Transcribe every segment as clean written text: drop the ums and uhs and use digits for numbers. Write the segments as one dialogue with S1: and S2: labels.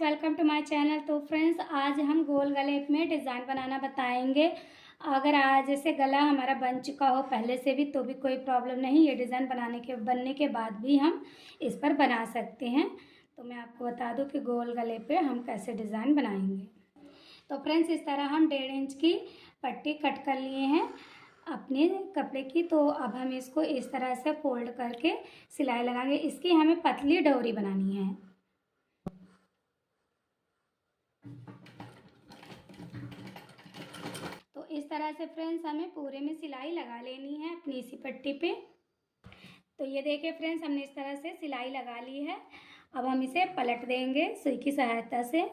S1: Welcome to my channel. तो friends, आज हम गोल गले में डिज़ाइन बनाना बताएंगे। अगर आज जैसे गला हमारा बन चुका हो पहले से भी तो भी कोई प्रॉब्लम नहीं, ये डिज़ाइन बनने के बाद भी हम इस पर बना सकते हैं। तो मैं आपको बता दूं कि गोल गले पे हम कैसे डिज़ाइन बनाएंगे। तो फ्रेंड्स, इस तरह हम 1.5 इंच की पट्टी कट कर लिए हैं अपने कपड़े की। तो अब हम इसको इस तरह से फोल्ड करके सिलाई लगाएंगे। इसकी हमें पतली डोरी बनानी है। तो इस तरह से फ्रेंड्स हमें पूरे में सिलाई लगा लेनी है अपनी इसी पट्टी पे। तो ये देखिए फ्रेंड्स, हमने इस तरह से सिलाई लगा ली है। अब हम इसे पलट देंगे सुई की सहायता से।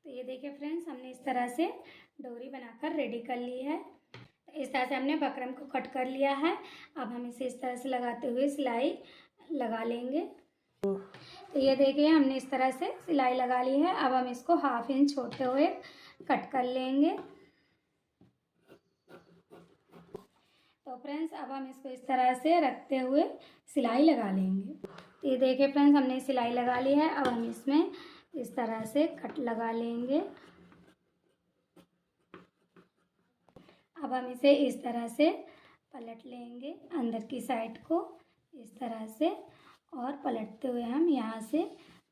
S1: तो ये देखिए फ्रेंड्स, हमने इस तरह से डोरी बनाकर रेडी कर ली है। इस तरह से हमने बकरम को कट कर लिया है। अब हम इसे इस तरह से लगाते हुए सिलाई लगा लेंगे। तो ये देखिए, हमने इस तरह से सिलाई लगा ली है। अब हम इसको 1/2 इंच छोड़ते हुए कट कर लेंगे। तो फ्रेंड्स, अब हम इसको इस तरह से रखते हुए सिलाई लगा लेंगे। तो ये देखिए फ्रेंड्स, हमने सिलाई लगा ली है। अब हम इसमें इस तरह से कट लगा लेंगे। अब हम इसे इस तरह से पलट लेंगे अंदर की साइड को इस तरह से, और पलटते हुए हम यहाँ से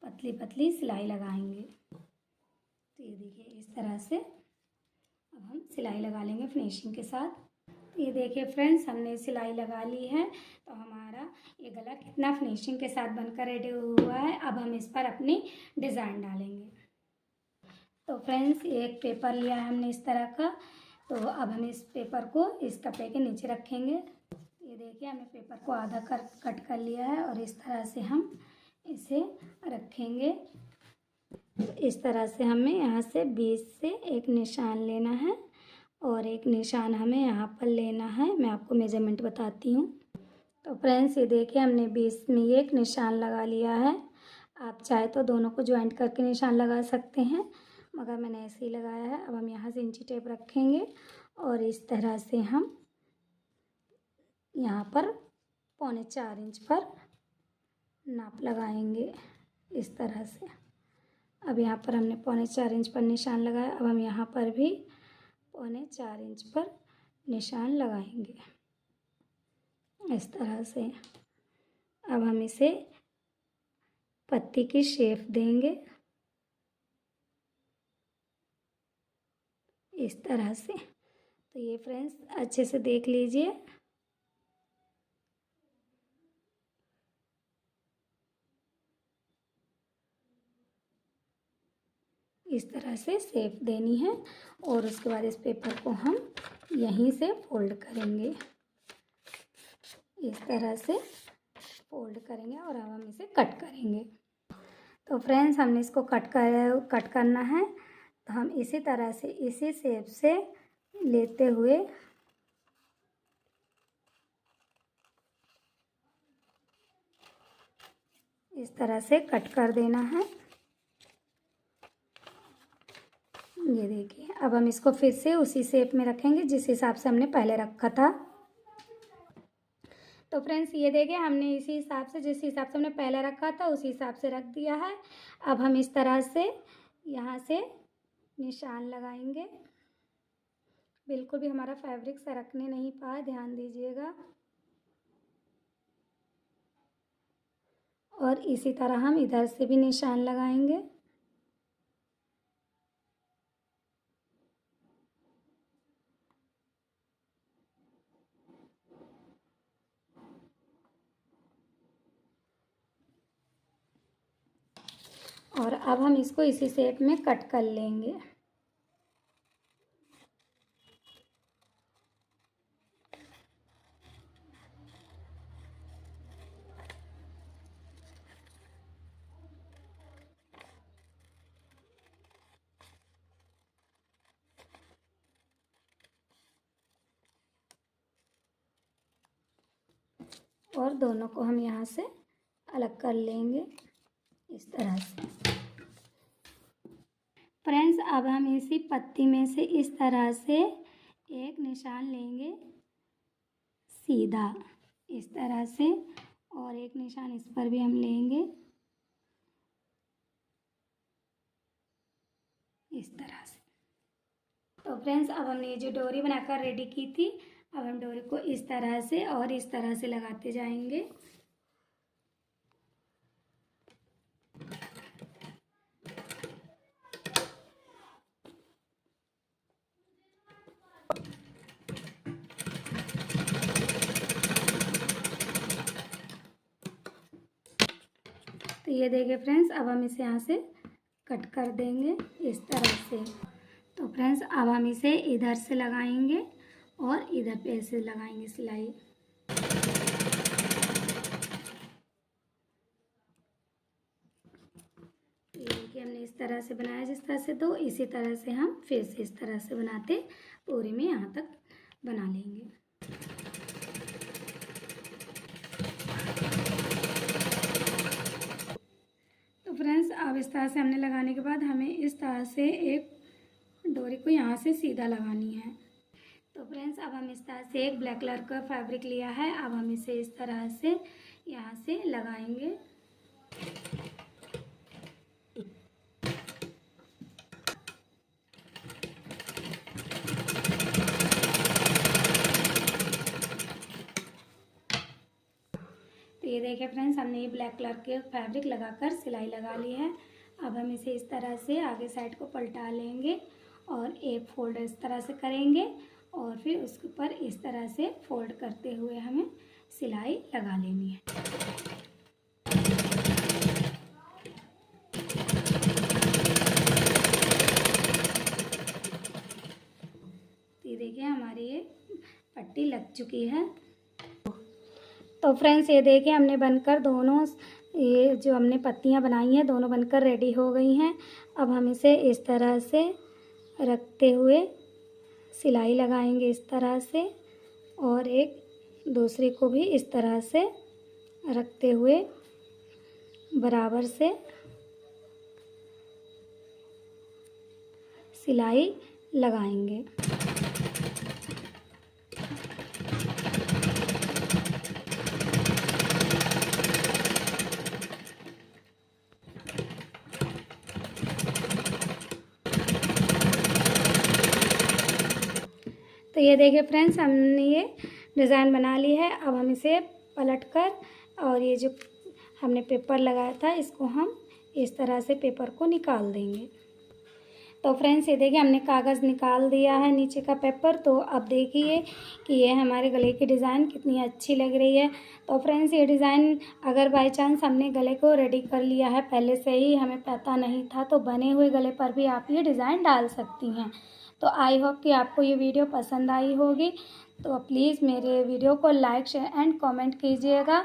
S1: पतली पतली सिलाई लगाएंगे। तो ये देखिए इस तरह से अब हम सिलाई लगा लेंगे फिनिशिंग के साथ। ये देखिए फ्रेंड्स, हमने सिलाई लगा ली है। तो हमारा ये गला कितना फिनिशिंग के साथ बनकर रेडी हुआ है। अब हम इस पर अपनी डिज़ाइन डालेंगे। तो फ्रेंड्स, ये एक पेपर लिया है हमने इस तरह का। तो अब हम इस पेपर को इस कपड़े के नीचे रखेंगे। ये देखिए, हमने पेपर को आधा कट कर लिया है और इस तरह से हम इसे रखेंगे। तो इस तरह से हमें यहाँ से बीच से एक निशान लेना है और एक निशान हमें यहाँ पर लेना है। मैं आपको मेजरमेंट बताती हूँ। तो फ्रेंड्स, ये देखिए, हमने बीच में एक निशान लगा लिया है। आप चाहे तो दोनों को ज्वाइंट करके निशान लगा सकते हैं, मगर मैंने ऐसे ही लगाया है। अब हम यहाँ से इंची टेप रखेंगे और इस तरह से हम यहाँ पर 4.25 इंच पर नाप लगाएंगे इस तरह से। अब यहाँ पर हमने 4.25 इंच पर निशान लगाया। अब हम यहाँ पर भी 4.25 इंच पर निशान लगाएंगे इस तरह से। अब हम इसे पत्ती की शेप देंगे इस तरह से। तो ये फ्रेंड्स अच्छे से देख लीजिए। इस तरह से शेप देनी है और उसके बाद इस पेपर को हम यहीं से फोल्ड करेंगे। इस तरह से फोल्ड करेंगे और अब हम इसे कट करेंगे। तो फ्रेंड्स, हमने इसको कट करना है। तो हम इसी तरह से इसी शेप से लेते हुए इस तरह से कट कर देना है। ये देखिए, अब हम इसको फिर से उसी शेप में रखेंगे जिस हिसाब से हमने पहले रखा था। तो फ्रेंड्स, ये देखिए, हमने इसी हिसाब से जिस हिसाब से हमने पहले रखा था उसी हिसाब से रख दिया है। अब हम इस तरह से यहाँ से निशान लगाएंगे। बिल्कुल भी हमारा फैब्रिक सरकने नहीं पाए, ध्यान दीजिएगा। और इसी तरह हम इधर से भी निशान लगाएंगे। और अब हम इसको इसी शेप में कट कर लेंगे। और दोनों को हम यहाँ से अलग कर लेंगे इस तरह से। फ्रेंड्स, अब हम इसी पत्ती में से इस तरह से एक निशान लेंगे सीधा इस तरह से, और एक निशान इस पर भी हम लेंगे इस तरह से। तो फ्रेंड्स, अब हमने ये जो डोरी बनाकर रेडी की थी, अब हम डोरी को इस तरह से और इस तरह से लगाते जाएंगे। तो ये देखिए फ्रेंड्स, अब हम इसे यहाँ से कट कर देंगे इस तरह से। तो फ्रेंड्स, अब हम इसे इधर से लगाएंगे और इधर पे ऐसे लगाएंगे सिलाई। ये देखिए हमने इस तरह से बनाया जिस तरह से, तो इसी तरह से हम फिर से इस तरह से बनाते पूरे में यहाँ तक बना लेंगे। तो फ्रेंड्स, अब इस तरह से हमने लगाने के बाद हमें इस तरह से एक डोरी को यहाँ से सीधा लगानी है। तो फ्रेंड्स, अब हम इस तरह से एक ब्लैक कलर का फैब्रिक लिया है, अब हम इसे इस तरह से यहाँ से लगाएंगे। तो ये देखिए फ्रेंड्स, हमने ये ब्लैक कलर के फैब्रिक लगाकर सिलाई लगा ली है। अब हम इसे इस तरह से आगे साइड को पलटा लेंगे और एक फोल्ड इस तरह से करेंगे और फिर उसके ऊपर इस तरह से फोल्ड करते हुए हमें सिलाई लगा लेनी है। तो ये देखिए हमारी ये पट्टी लग चुकी है। तो फ्रेंड्स, ये देखिए हमने बनकर दोनों ये जो हमने पत्तियां बनाई हैं दोनों बनकर रेडी हो गई हैं। अब हम इसे इस तरह से रखते हुए सिलाई लगाएंगे इस तरह से, और एक दूसरी को भी इस तरह से रखते हुए बराबर से सिलाई लगाएंगे। तो ये देखिए फ्रेंड्स, हमने ये डिज़ाइन बना ली है। अब हम इसे पलटकर और ये जो हमने पेपर लगाया था इसको हम इस तरह से पेपर को निकाल देंगे। तो फ्रेंड्स, ये देखिए हमने कागज़ निकाल दिया है नीचे का पेपर। तो अब देखिए कि ये हमारे गले की डिज़ाइन कितनी अच्छी लग रही है। तो फ्रेंड्स, ये डिज़ाइन अगर बाय चांस हमने गले को रेडी कर लिया है पहले से ही, हमें पता नहीं था, तो बने हुए गले पर भी आप ये डिज़ाइन डाल सकती हैं। तो आई होप कि आपको ये वीडियो पसंद आई होगी। तो प्लीज़ मेरे वीडियो को लाइक शेयर एंड कमेंट कीजिएगा।